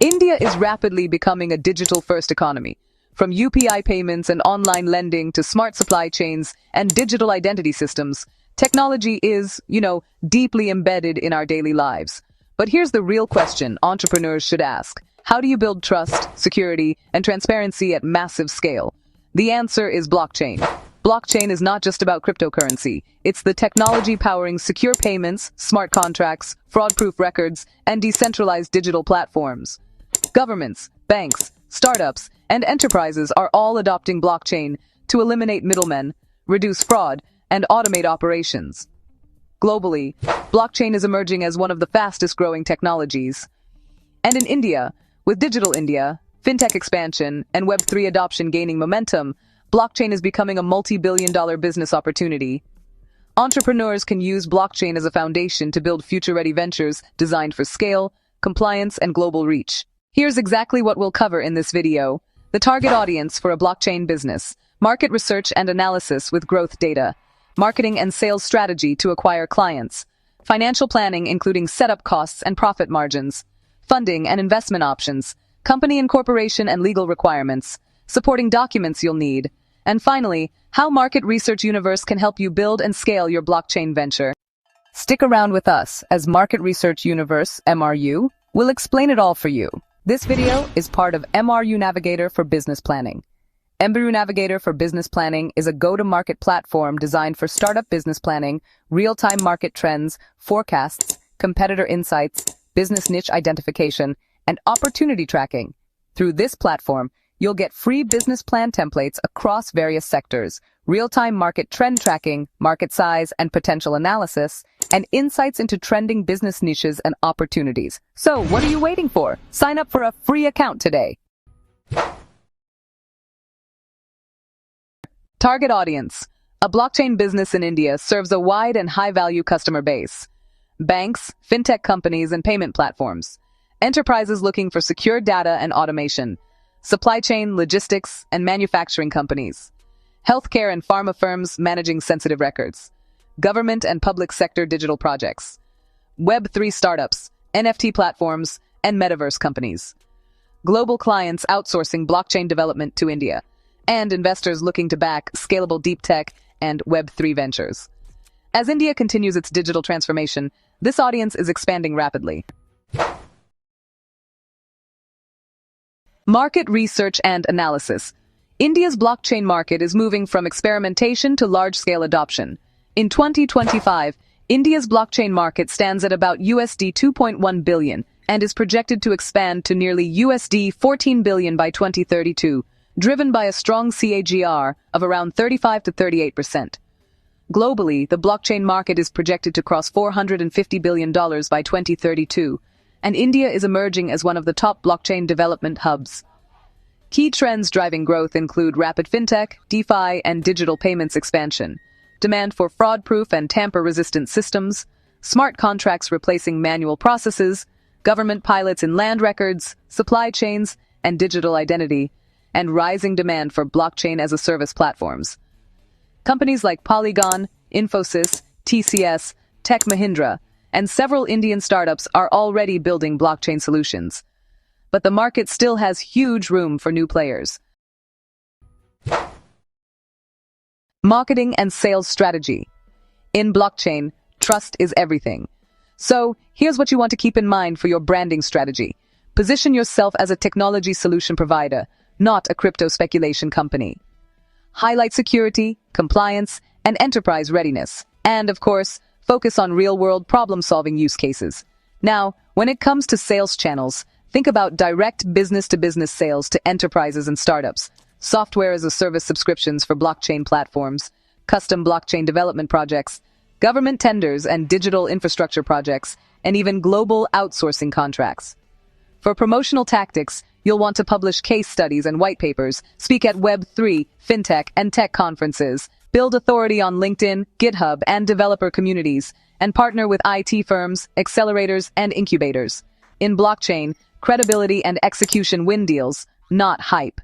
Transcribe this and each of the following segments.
India is rapidly becoming a digital-first economy. From UPI payments and online lending to smart supply chains and digital identity systems, technology is, deeply embedded in our daily lives. But here's the real question entrepreneurs should ask. How do you build trust, security, and transparency at massive scale? The answer is blockchain. Blockchain is not just about cryptocurrency. It's the technology powering secure payments, smart contracts, fraud-proof records, and decentralized digital platforms. Governments, banks, startups, and enterprises are all adopting blockchain to eliminate middlemen, reduce fraud, and automate operations. Globally, blockchain is emerging as one of the fastest-growing technologies. And in India, with Digital India, Fintech expansion, and Web3 adoption gaining momentum, blockchain is becoming a multi-billion-dollar business opportunity. Entrepreneurs can use blockchain as a foundation to build future-ready ventures designed for scale, compliance, and global reach. Here's exactly what we'll cover in this video. The target audience for a blockchain business, market research and analysis with growth data, marketing and sales strategy to acquire clients, financial planning including setup costs and profit margins, funding and investment options, company incorporation and legal requirements, supporting documents you'll need, and finally, how Market Research Universe can help you build and scale your blockchain venture. Stick around with us as Market Research Universe, MRU, will explain it all for you. This video is part of MRU Navigator for Business Planning. MRU Navigator for Business Planning is a go-to-market platform designed for startup business planning, real-time market trends, forecasts, competitor insights, business niche identification, and opportunity tracking. Through this platform, you'll get free business plan templates across various sectors, real-time market trend tracking, market size and potential analysis, and insights into trending business niches and opportunities. So, what are you waiting for? Sign up for a free account today. Target audience. A blockchain business in India serves a wide and high-value customer base. Banks, fintech companies, and payment platforms. Enterprises looking for secure data and automation. Supply chain, logistics, and manufacturing companies. Healthcare and pharma firms managing sensitive records. Government and public sector digital projects. Web3 startups, NFT platforms, and metaverse companies. Global clients outsourcing blockchain development to India. And investors looking to back scalable deep tech and Web3 ventures. As India continues its digital transformation, this audience is expanding rapidly. Market research and analysis. India's blockchain market is moving from experimentation to large-scale adoption. In 2025, India's blockchain market stands at about USD 2.1 billion and is projected to expand to nearly USD 14 billion by 2032, driven by a strong CAGR of around 35 to 38%. Globally, the blockchain market is projected to cross $450 billion by 2032, and India is emerging as one of the top blockchain development hubs. Key trends driving growth include rapid fintech, DeFi, and digital payments expansion, demand for fraud-proof and tamper-resistant systems, smart contracts replacing manual processes, government pilots in land records, supply chains, and digital identity, and rising demand for blockchain-as-a-service platforms. Companies like Polygon, Infosys, TCS, Tech Mahindra, and several Indian startups are already building blockchain solutions. But the market still has huge room for new players. Marketing and sales strategy. In blockchain, trust is everything. So, here's what you want to keep in mind for your branding strategy. Position yourself as a technology solution provider, not a crypto speculation company. Highlight security, compliance, and enterprise readiness. And, of course, focus on real-world problem-solving use cases. Now, when it comes to sales channels, think about direct business-to-business sales to enterprises and startups, software-as-a-service subscriptions for blockchain platforms, custom blockchain development projects, government tenders and digital infrastructure projects, and even global outsourcing contracts. For promotional tactics, you'll want to publish case studies and white papers, speak at Web3, Fintech, and tech conferences, build authority on LinkedIn, GitHub, and developer communities, and partner with IT firms, accelerators, and incubators. In blockchain, credibility and execution win deals, not hype.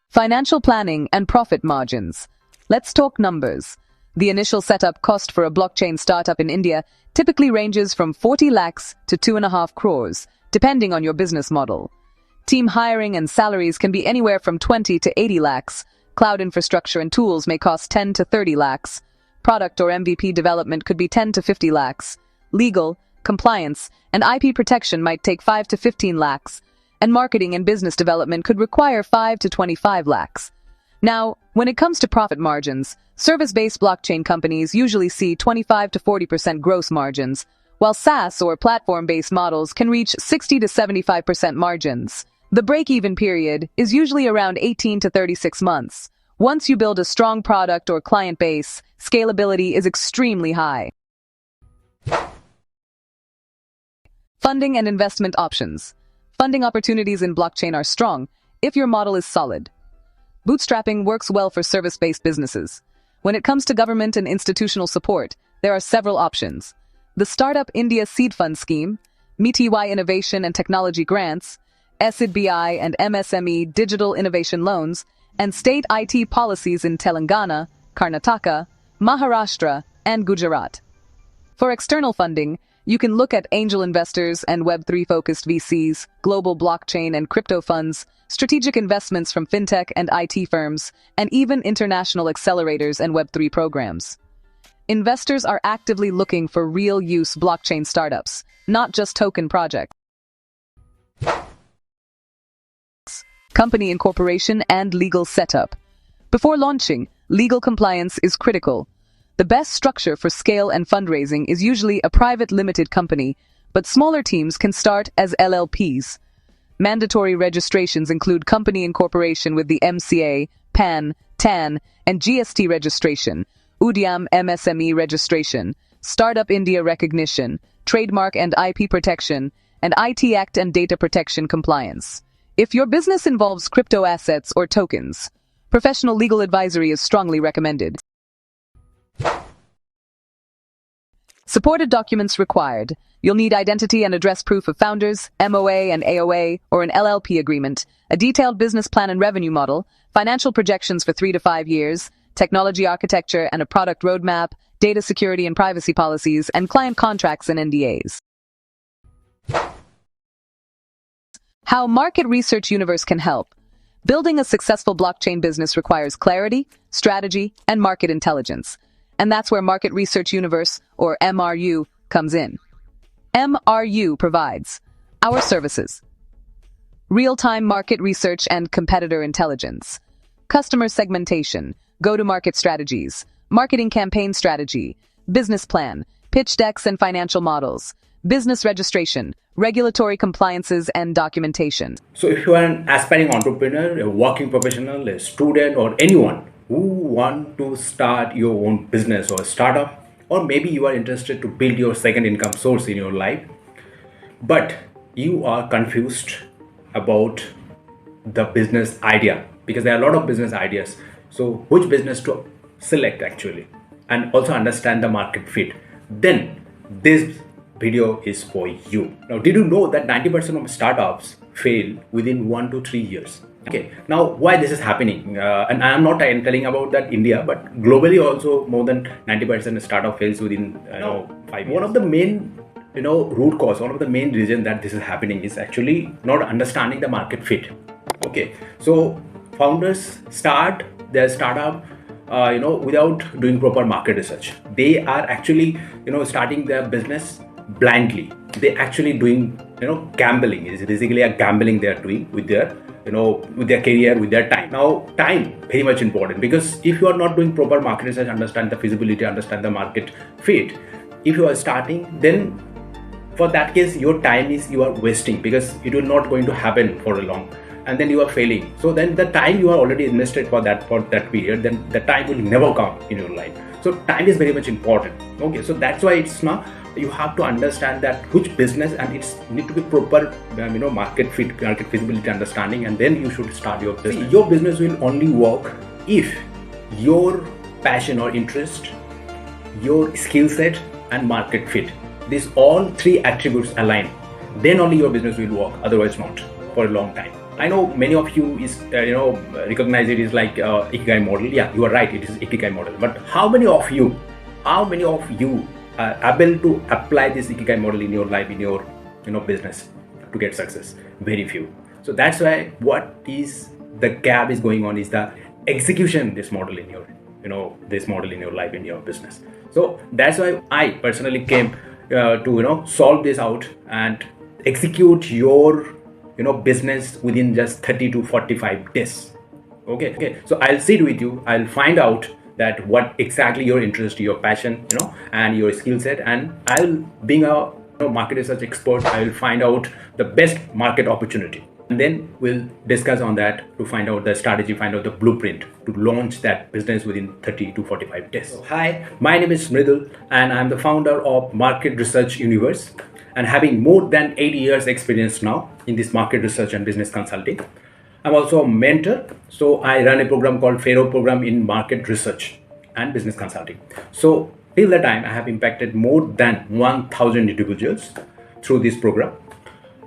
Financial planning and profit margins. Let's talk numbers. The initial setup cost for a blockchain startup in India typically ranges from 40 lakhs to 2.5 crores, depending on your business model. Team hiring and salaries can be anywhere from 20 to 80 lakhs. Cloud infrastructure and tools may cost 10 to 30 lakhs. Product or MVP development could be 10 to 50 lakhs. Legal, compliance, and IP protection might take 5 to 15 lakhs. And marketing and business development could require 5 to 25 lakhs. Now, when it comes to profit margins, service-based blockchain companies usually see 25 to 40% gross margins, while SaaS or platform-based models can reach 60 to 75% margins. The break-even period is usually around 18 to 36 months. Once you build a strong product or client base, scalability is extremely high. Funding and investment options. Funding opportunities in blockchain are strong if your model is solid. Bootstrapping works well for service-based businesses. When it comes to government and institutional support, there are several options. The Startup India Seed Fund Scheme, MITY Innovation and Technology Grants, SIDBI and MSME Digital Innovation Loans, and state IT policies in Telangana, Karnataka, Maharashtra, and Gujarat. For external funding, you can look at angel investors and Web3-focused VCs, global blockchain and crypto funds, strategic investments from Fintech and IT firms, and even international accelerators and Web3 programs. Investors are actively looking for real-use blockchain startups, not just token projects. Company incorporation and legal setup. Before launching, legal compliance is critical. The best structure for scale and fundraising is usually a private limited company, but smaller teams can start as LLPs. Mandatory registrations include company incorporation with the MCA, PAN, TAN, and GST registration, Udyam MSME registration, Startup India recognition, trademark and IP protection, and IT Act and data protection compliance. If your business involves crypto assets or tokens, professional legal advisory is strongly recommended. Supported documents required. You'll need identity and address proof of founders, MOA and AOA, or an LLP agreement, a detailed business plan and revenue model, financial projections for 3 to 5 years, technology architecture and a product roadmap, data security and privacy policies, and client contracts and NDAs. How Market Research Universe can help. Building a successful blockchain business requires clarity, strategy, and market intelligence. And that's where Market Research Universe, or MRU, comes in. MRU provides our services: real-time market research and competitor intelligence, customer segmentation, go-to-market strategies, marketing campaign strategy, business plan, pitch decks and financial models, business registration, regulatory compliances and documentation. So if you are an aspiring entrepreneur, a working professional, a student, or anyone who want to start your own business or startup, or maybe you are interested to build your second income source in your life, but you are confused about the business idea, because there are a lot of business ideas. So which business to select actually, and also understand the market fit, then this video is for you. Now, did you know that 90% of startups fail within 1 to 3 years? Okay, now why this is happening? And I am not telling about that India, but globally also more than 90% of startup fails within 5 years. One of the main root cause, one of the main reason that this is happening is actually not understanding the market fit. Okay, so founders start their startup without doing proper market research. They are actually starting their business blindly. They actually doing gambling. It's basically a gambling they are doing with their with their career, with their time. Now, time very much important, because if you are not doing proper market research, understand the feasibility, understand the market fit, if you are starting, then for that case your time is you are wasting, because it will not going to happen for a long, and then you are failing. So then the time you are already invested for that period, then the time will never come in your life. So time is very much important. Okay, so that's why it's not, you have to understand that which business, and it's need to be proper market fit, market feasibility understanding, and then you should start your business. See, your business will only work if your passion or interest, your skill set and market fit, these all three attributes align, then only your business will work, otherwise not for a long time. I know many of you is recognize it is like ikigai model. Yeah, you are right. It is ikigai model. But how many of you are able to apply this ikigai model in your life, in your business to get success? Very few. So that's why what is the gap is going on is the execution this model in your this model in your life, in your business. So that's why I personally came to solve this out and execute your business within just 30 to 45 days. Okay, so I'll sit with you, I'll find out that what exactly your interest, your passion, and your skill set, and I'll being a market research expert, I will find out the best market opportunity, and then we'll discuss on that to find out the strategy, find out the blueprint to launch that business within 30 to 45 days. So, hi, my name is Mridul and I'm the founder of Market Research Universe, and having more than 8 years experience now in this market research and business consulting. I'm also a mentor, so I run a program called Pharaoh program in market research and business consulting. So till the time I have impacted more than 1,000 individuals through this program.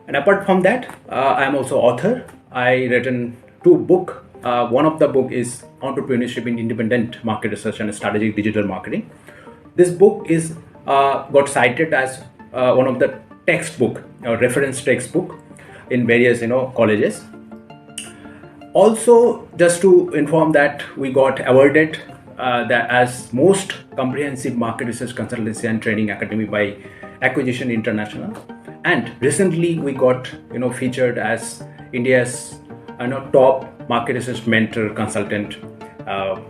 And apart from that, I'm also author. I written 2 books. One of the book is Entrepreneurship in Independent Market Research and Strategic Digital Marketing. This book is got cited as one of the textbook or reference textbook in various colleges. Also, just to inform that we got awarded that as most comprehensive market research consultancy and training academy by Acquisition International, and recently we got featured as India's top market research mentor consultant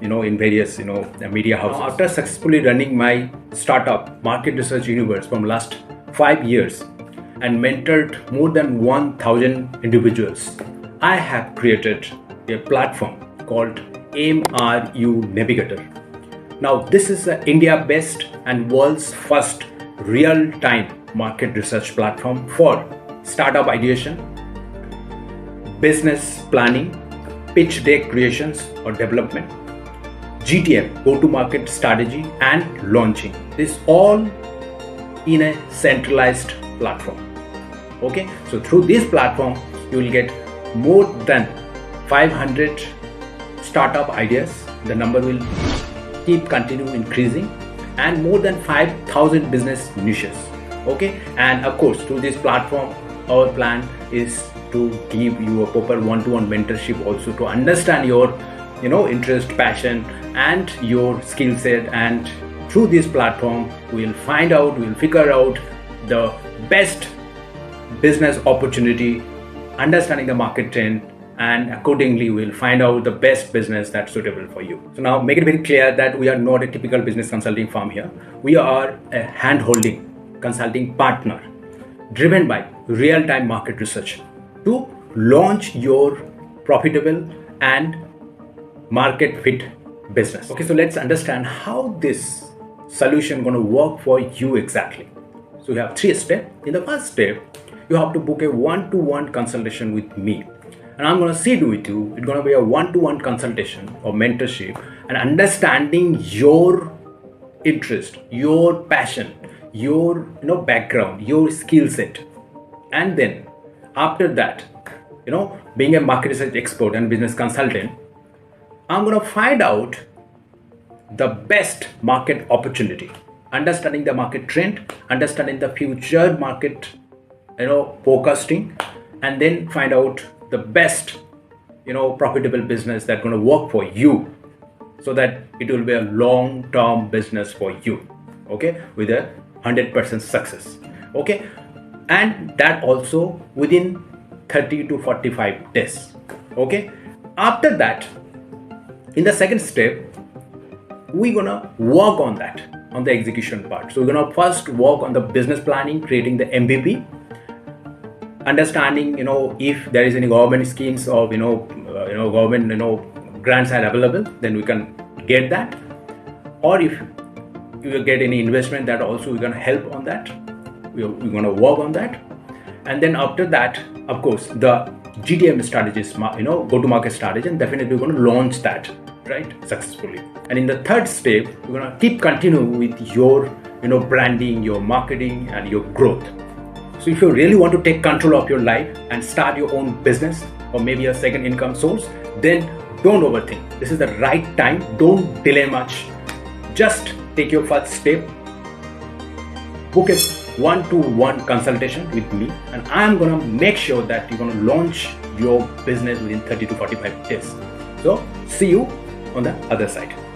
in various media houses. After successfully running my startup Market Research Universe from last 5 years and mentored more than 1,000 individuals, I have created a platform called MRU Navigator. Now this is the India-based and world's first real-time market research platform for startup ideation, business planning, pitch deck creations or development, GTM, go-to-market strategy, and launching. This all in a centralized platform. Okay, so through this platform you will get more than 500 startup ideas. The number will keep continue increasing, and more than 5,000 business niches. Okay, and of course through this platform our plan is to give you a proper one-to-one mentorship also to understand your interest, passion, and your skill set. And through this platform we'll figure out the best business opportunity, understanding the market trend, and accordingly we'll find out the best business that's suitable for you. So now make it very clear that we are not a typical business consulting firm here. We are a hand-holding consulting partner driven by real-time market research to launch your profitable and market fit business. Okay, so let's understand how this solution going to work for you exactly. So you have 3 steps. In the first step, you have to book a one-to-one consultation with me, and I'm going to sit with you. It's going to be a one-to-one consultation or mentorship and understanding your interest, your passion, your background, your skill set. And then after that, being a market research expert and business consultant, I'm going to find out the best market opportunity, understanding the market trend, understanding the future market forecasting, and then find out the best profitable business that's going to work for you, so that it will be a long-term business for you, okay, with a 100% success. Okay, and that also within 30 to 45 days. Okay, after that, in the second step, we're gonna work on that, on the execution part. So we're gonna first work on the business planning, creating the MVP, understanding if there is any government schemes or government grants are available, then we can get that, or if you will get any investment, that also we're gonna help on that. We're gonna work on that. And then after that, of course, the GTM strategies, go-to-market strategy, and definitely we're going to launch that, right, successfully. And in the third step, we're going to continue with your, branding, your marketing, and your growth. So if you really want to take control of your life and start your own business, or maybe a second income source, then don't overthink. This is the right time. Don't delay much. Just take your first step. Book a one-to-one consultation with me, and I'm gonna make sure that you're gonna launch your business within 30 to 45 days. So see you on the other side.